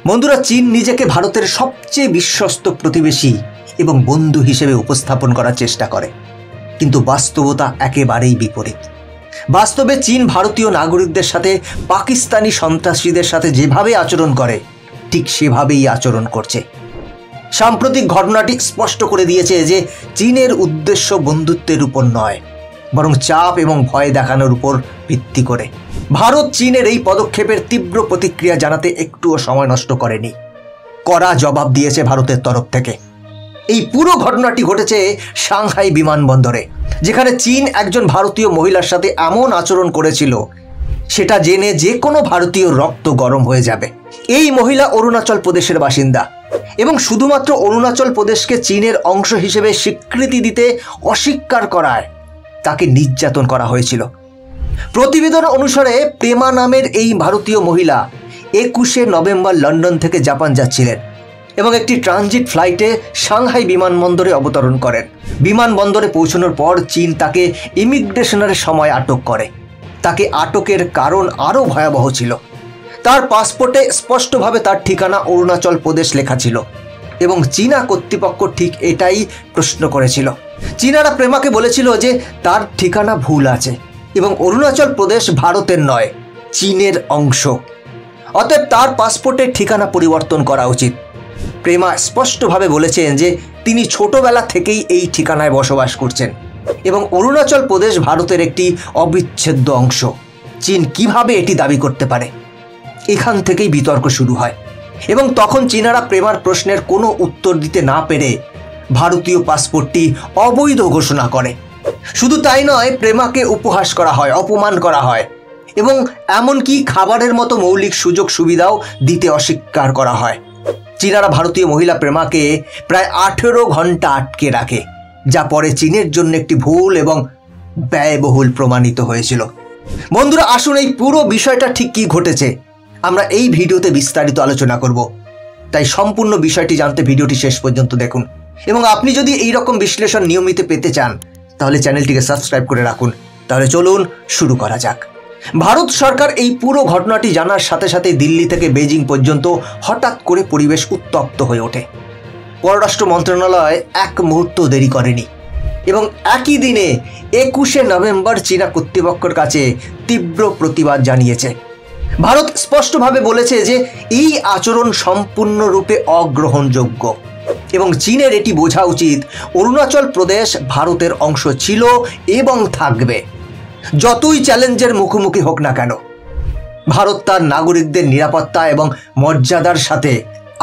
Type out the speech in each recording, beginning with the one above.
বন্ধুরা, চীন নিজেকে ভারতের সবচেয়ে বিশ্বস্ত প্রতিবেশী এবং বন্ধু হিসেবে উপস্থাপন করার চেষ্টা করে, কিন্তু বাস্তবতা একেবারেই বিপরীত। বাস্তবে চীন ভারতীয় নাগরিকদের সাথে পাকিস্তানি সন্ত্রাসীদের সাথে যেভাবে আচরণ করে ঠিক সেভাবেই আচরণ করছে। সাম্প্রতিক ঘটনাটি স্পষ্ট করে দিয়েছে যে চীনের উদ্দেশ্য বন্ধুত্বের উপর নয়, বরং চাপ এবং ভয় দেখানোর উপর ভিত্তি করে। ভারত চীনের এই পদক্ষেপের তীব্র প্রতিক্রিয়া জানাতে একটুও সময় নষ্ট করেনি, কড়া জবাব দিয়েছে ভারতের তরফ থেকে। এই পুরো ঘটনাটি ঘটেছে সাংহাই বিমানবন্দরে, যেখানে চীন একজন ভারতীয় মহিলার সাথে এমন আচরণ করেছিল সেটা জেনে যে কোনো ভারতীয় রক্ত গরম হয়ে যাবে। এই মহিলা অরুণাচল প্রদেশের বাসিন্দা এবং শুধুমাত্র অরুণাচল প্রদেশকে চীনের অংশ হিসেবে স্বীকৃতি দিতে অস্বীকার করায় তাকে নির্যাতন করা হয়েছিল। প্রতিবেদন অনুসারে প্রেমা নামের এই ভারতীয় মহিলা 21শে নভেম্বর লন্ডন থেকে জাপান যাচ্ছিলেন এবং একটি ট্রানজিট ফ্লাইটে সাংহাই বিমানবন্দরে অবতরণ করেন। বিমানবন্দরে পৌঁছানোর পর চীন তাকে ইমিগ্রেশনের সময় আটক করে। তাকে আটকের কারণ আরও ভয়াবহ ছিল। তার পাসপোর্টে স্পষ্টভাবে তার ঠিকানা অরুণাচল প্রদেশ লেখা ছিল এবং চীনা কর্তৃপক্ষ ঠিক এটাই প্রশ্ন করেছিল। চীনারা প্রেমাকে বলেছিল যে তার ঠিকানা ভুল আছে এবং অরুণাচল প্রদেশ ভারতের নয়, চীনের অংশ। অতএব তার পাসপোর্টের ঠিকানা পরিবর্তন করা উচিত। প্রেমা স্পষ্টভাবে বলেছেন যে তিনি ছোটবেলা থেকেই এই ঠিকানায় বসবাস করছেন এবং অরুণাচল প্রদেশ ভারতের একটি অবিচ্ছেদ্য অংশ। চীন কিভাবে এটি দাবি করতে পারে? এখান থেকেই বিতর্ক শুরু হয় এবং তখন চীনারা প্রেমার প্রশ্নের কোনো উত্তর দিতে না পেরে ভারতীয় পাসপোর্টটি অবৈধ ঘোষণা করে। শুধু তাই নয়, প্রেমাকে উপহাস করা হয়, অপমান করা হয় এবং এমনকি খাবারের মতো মৌলিক সুযোগ সুবিধাও দিতে অস্বীকার করা হয়। চীনারা ভারতীয় মহিলা প্রেমাকে প্রায় 18 ঘন্টা আটকে রাখে, যা পরে চীনের জন্য একটি ভুল এবং ব্যয়বহুল প্রমাণিত হয়েছিল। বন্ধুরা, আসুন এই পুরো বিষয়টা ঠিক কী ঘটেছে আমরা এই ভিডিওতে বিস্তারিত আলোচনা করব। তাই সম্পূর্ণ বিষয়টি জানতে ভিডিওটি শেষ পর্যন্ত দেখুন এবং আপনি যদি এই রকম বিশ্লেষণ নিয়মিত পেতে চান তাহলে চ্যানেলটিকে সাবস্ক্রাইব করে রাখুন। তাহলে চলুন শুরু করা যাক। ভারত সরকার এই পুরো ঘটনাটি জানার সাথে সাথে দিল্লি থেকে বেজিং পর্যন্ত হঠাৎ করে পরিবেশ উত্তপ্ত হয়ে ওঠে। পররাষ্ট্র মন্ত্রণালয় এক মুহূর্ত দেরি করেনি এবং একই দিনে 21শে নভেম্বর চীনা কর্তৃপক্ষের কাছে তীব্র প্রতিবাদ জানিয়েছে। ভারত স্পষ্টভাবে বলেছে যে এই আচরণ সম্পূর্ণরূপে অগ্রহণযোগ্য এবং চীনের এটি বোঝা উচিত অরুণাচল প্রদেশ ভারতের অংশ ছিল এবং থাকবে, যতই চ্যালেঞ্জের মুখোমুখি হোক না কেন। ভারত তার নাগরিকদের নিরাপত্তা এবং মর্যাদার সাথে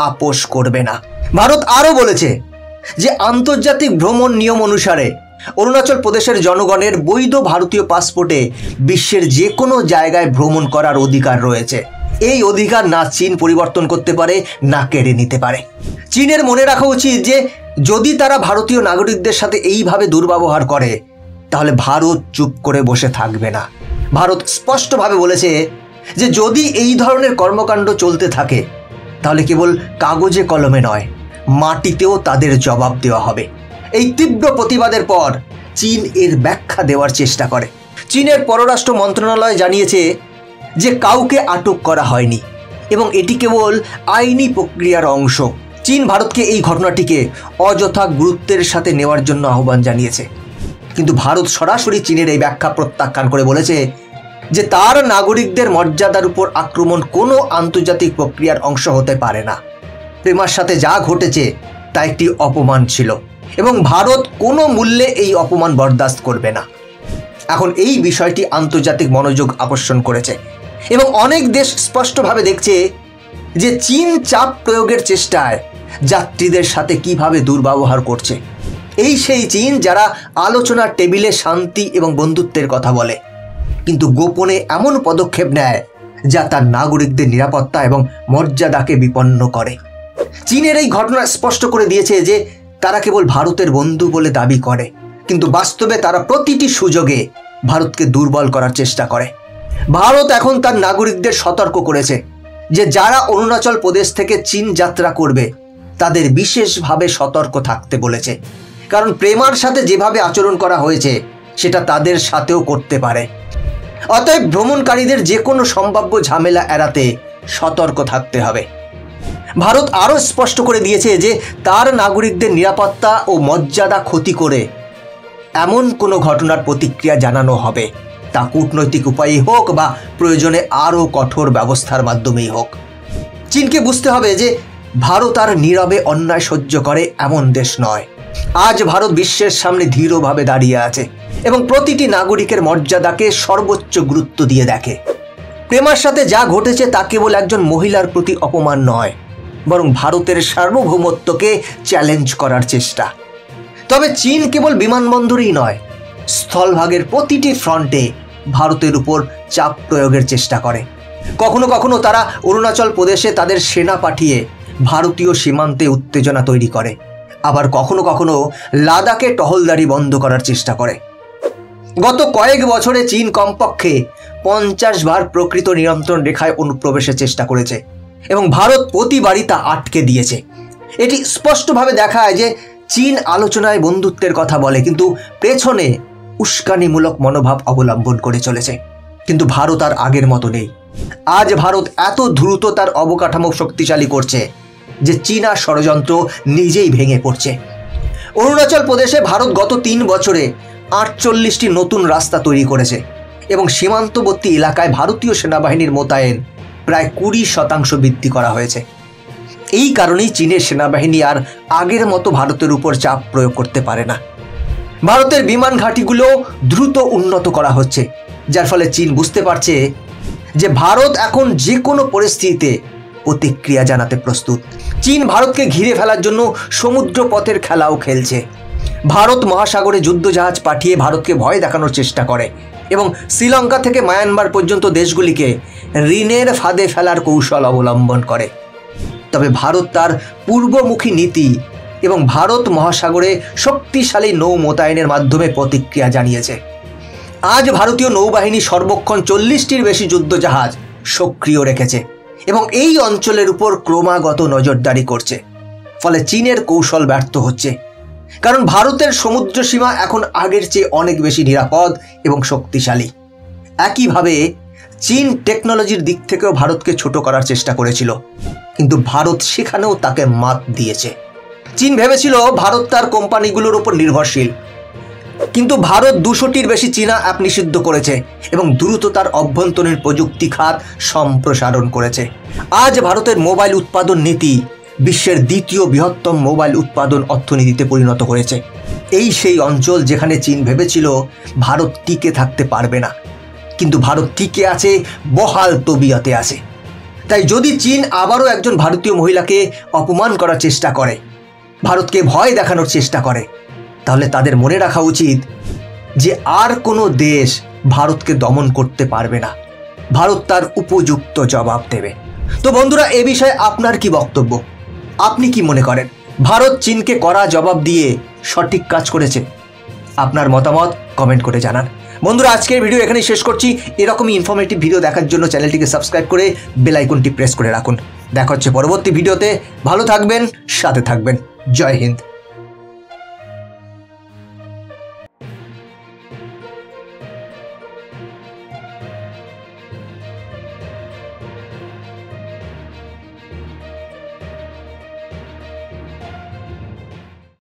আপোষ করবে না। ভারত আরও বলেছে যে আন্তর্জাতিক ভ্রমণ নিয়ম অনুসারে অরুণাচল প্রদেশের জনগণের বৈধ ভারতীয় পাসপোর্টে বিশ্বের যে কোনো জায়গায় ভ্রমণ করার অধিকার রয়েছে। এই অধিকার না চীন পরিবর্তন করতে পারে, না কেড়ে নিতে পারে। চীনের মনে রাখা উচিত যে যদি তারা ভারতীয় নাগরিকদের সাথে এইভাবে দুর্ব্যবহার করে তাহলে ভারত চুপ করে বসে থাকবে না। ভারত স্পষ্টভাবে বলেছে যে যদি এই ধরনের কর্মকাণ্ড চলতে থাকে তাহলে কেবল কাগজে কলমে নয়, মাটিতেও তাদের জবাব দেওয়া হবে। এই তীব্র প্রতিবাদের পর চীন এর ব্যাখ্যা দেওয়ার চেষ্টা করে। চীনের পররাষ্ট্র মন্ত্রণালয় জানিয়েছে যে কাউকে আটক করা হয়নি এবং এটি কেবল আইনি প্রক্রিয়ার অংশ। চীন ভারতকে এই ঘটনাটিকে অযথা গুরুত্বের সাথে নেওয়ার জন্য আহ্বান জানিয়েছে, কিন্তু ভারত সরাসরি চীনের এই ব্যাখ্যা প্রত্যাখ্যান করে বলেছে যে তার নাগরিকদের মর্যাদার উপর আক্রমণ কোনো আন্তর্জাতিক প্রক্রিয়ার অংশ হতে পারে না। প্রেমার সাথে যা ঘটেছে তা একটি অপমান ছিল এবং ভারত কোনো মূল্যে এই অপমান বরদাস্ত করবে না। এখন এই বিষয়টি আন্তর্জাতিক মনোযোগ আকর্ষণ করেছে এবং অনেক দেশ স্পষ্টভাবে দেখছে যে চীন চাপ প্রয়োগের চেষ্টায় যাত্রীদের সাথে কিভাবে দুর্ব্যবহার করছে। এই সেই চীন যারা আলোচনার টেবিলে শান্তি এবং বন্ধুত্বের কথা বলে, কিন্তু গোপনে এমন পদক্ষেপ নেয় যা তার নাগরিকদের নিরাপত্তা এবং মর্যাদাকে বিপন্ন করে। চীনের এই ঘটনা স্পষ্ট করে দিয়েছে যে তারা কেবল ভারতের বন্ধু বলে দাবি করে, কিন্তু বাস্তবে তারা প্রতিটি সুযোগে ভারতকে দুর্বল করার চেষ্টা করে। ভারত এখন তার নাগরিকদের সতর্ক করেছে যে যারা অরুণাচল প্রদেশ থেকে চীন যাত্রা করবে তাদের বিশেষভাবে সতর্ক থাকতে বলেছে, কারণ প্রেমার সাথে যেভাবে আচরণ করা হয়েছে সেটা তাদের সাথেও করতে পারে। অতএব ভ্রমণকারীদের যে কোনো সম্ভাব্য ঝামেলা এড়াতে সতর্ক থাকতে হবে। ভারত আরও স্পষ্ট করে দিয়েছে যে তার নাগরিকদের নিরাপত্তা ও মর্যাদা ক্ষতি করে এমন কোনো ঘটনার প্রতিক্রিয়া জানানো হবে, তা কূটনৈতিক উপায়ে হোক বা প্রয়োজনে আরও কঠোর ব্যবস্থার মাধ্যমেই হোক। চীনকে বুঝতে হবে যে ভারত আর নীরবে অন্যায় সহ্য করে এমন দেশ নয়। আজ ভারত বিশ্বের সামনে দৃঢ়ভাবে দাঁড়িয়ে আছে এবং প্রতিটি নাগরিকের মর্যাদাকে সর্বোচ্চ গুরুত্ব দিয়ে দেখে। প্রেমার সাথে যা ঘটেছে তা কেবল একজন মহিলার প্রতি অপমান নয়, বরং ভারতের সার্বভৌমত্বকে চ্যালেঞ্জ করার চেষ্টা। তবে চীন কেবল বিমানবন্দরেই নয়, স্থলভাগের প্রতিটি ফ্রন্টে ভারতের উপর চাপ প্রয়োগের চেষ্টা করে। কখনো কখনো তারা অরুণাচল প্রদেশে তাদের সেনা পাঠিয়ে ভারতীয় সীমান্তে উত্তেজনা তৈরি করে, আবার কখনো কখনো লাদাখে টহলদারি বন্ধ করার চেষ্টা করে। গত কয়েক বছরে চীন কমপক্ষে 50 বার প্রকৃত নিয়ন্ত্রণ রেখায় অনুপ্রবেশের চেষ্টা করেছে এবং ভারত প্রতিবারই তা আটকে দিয়েছে। এটি স্পষ্টভাবে দেখায় যে চীন আলোচনায় বন্ধুত্বের কথা বলে, কিন্তু পেছনে উস্কানিমূলক মনোভাব অবলম্বন করে চলেছে। কিন্তু ভারত আর আগের মতো নেই। আজ ভারত এত দ্রুত তার অবকাঠামো শক্তিশালী করছে যে চীনা ষড়যন্ত্র নিজেই ভেঙে পড়ছে। অরুণাচল প্রদেশে ভারত গত 3 বছরে 48টি নতুন রাস্তা তৈরি করেছে এবং সীমান্তবর্তী এলাকায় ভারতীয় সেনাবাহিনীর মোতায়েন প্রায় 20% বৃদ্ধি করা হয়েছে। এই কারণেই চীনের সেনাবাহিনী আর আগের মতো ভারতের উপর চাপ প্রয়োগ করতে পারে না। ভারতের বিমান ঘাঁটিগুলো দ্রুত উন্নত করা হচ্ছে, যার ফলে চীন বুঝতে পারছে যে ভারত এখন যে কোনো পরিস্থিতিতে প্রতিক্রিয়া জানাতে প্রস্তুত। চীন ভারতকে ঘিরে ফেলার জন্য সমুদ্র পথের খেলাও খেলছে। ভারত মহাসাগরে যুদ্ধজাহাজ পাঠিয়ে ভারতকে ভয় দেখানোর চেষ্টা করে এবং শ্রীলঙ্কা থেকে মায়ানমার পর্যন্ত দেশগুলিকে ঋণের ফাঁদে ফেলার কৌশল অবলম্বন করে। তবে ভারত তার পূর্বমুখী নীতি এবং ভারত মহাসাগরে শক্তিশালী নৌ মোতায়েনের মাধ্যমে প্রতিক্রিয়া জানিয়েছে। আজ ভারতীয় নৌবাহিনী সর্বক্ষণ 40টির বেশি যুদ্ধজাহাজ সক্রিয় রেখেছে এবং এই অঞ্চলের উপর ক্রমাগত নজরদারি করছে। ফলে চীনের কৌশল ব্যর্থ হচ্ছে, কারণ ভারতের সমুদ্র সীমা এখন আগের চেয়ে অনেক বেশি নিরাপদ এবং শক্তিশালী। একইভাবে চীন টেকনোলজির দিক থেকেও ভারতকে ছোট করার চেষ্টা করেছিল, কিন্তু ভারত সেখানেও তাকে মাত দিয়েছে। চীন ভেবেছিল ভারত তার কোম্পানিগুলোর উপর নির্ভরশীল, কিন্তু ভারত 200টির বেশি চীনা অ্যাপ নিষিদ্ধ করেছে এবং দ্রুত তার অভ্যন্তরীণ প্রযুক্তি খাত সম্প্রসারণ করেছে। আজ ভারতের মোবাইল উৎপাদন নীতি বিশ্বের দ্বিতীয় বৃহত্তম মোবাইল উৎপাদন অর্থনীতিতে পরিণত করেছে। এই সেই অঞ্চল যেখানে চীন ভেবেছিল ভারত টিকে থাকতে পারবে না, কিন্তু ভারত টিকে আছে, বহাল তবিয়তে আছে। তাই যদি চীন আবারও একজন ভারতীয় মহিলাকে অপমান করার চেষ্টা করে, ভারতকে ভয় দেখানোর চেষ্টা করে, তাহলে তাদের মনে রাখা উচিত যে আর কোনো দেশ ভারতকে দমন করতে পারবে না। ভারত তার উপযুক্ত জবাব দেবে। তো বন্ধুরা, এ বিষয়ে আপনার কি বক্তব্য? আপনি কি মনে করেন ভারত চীনকে কড়া জবাব দিয়ে সঠিক কাজ করেছে? আপনার মতামত কমেন্ট করে জানান। বন্ধুরা, আজকের ভিডিও এখানেই শেষ করছি। এরকমই ইনফরমেটিভ ভিডিও দেখার জন্য চ্যানেলটিকে সাবস্ক্রাইব করে বেল আইকনটি প্রেস করে রাখুন। দেখা হচ্ছে পরবর্তী ভিডিওতে। ভালো থাকবেন, সাথে থাকবেন। জয় হিন্দ।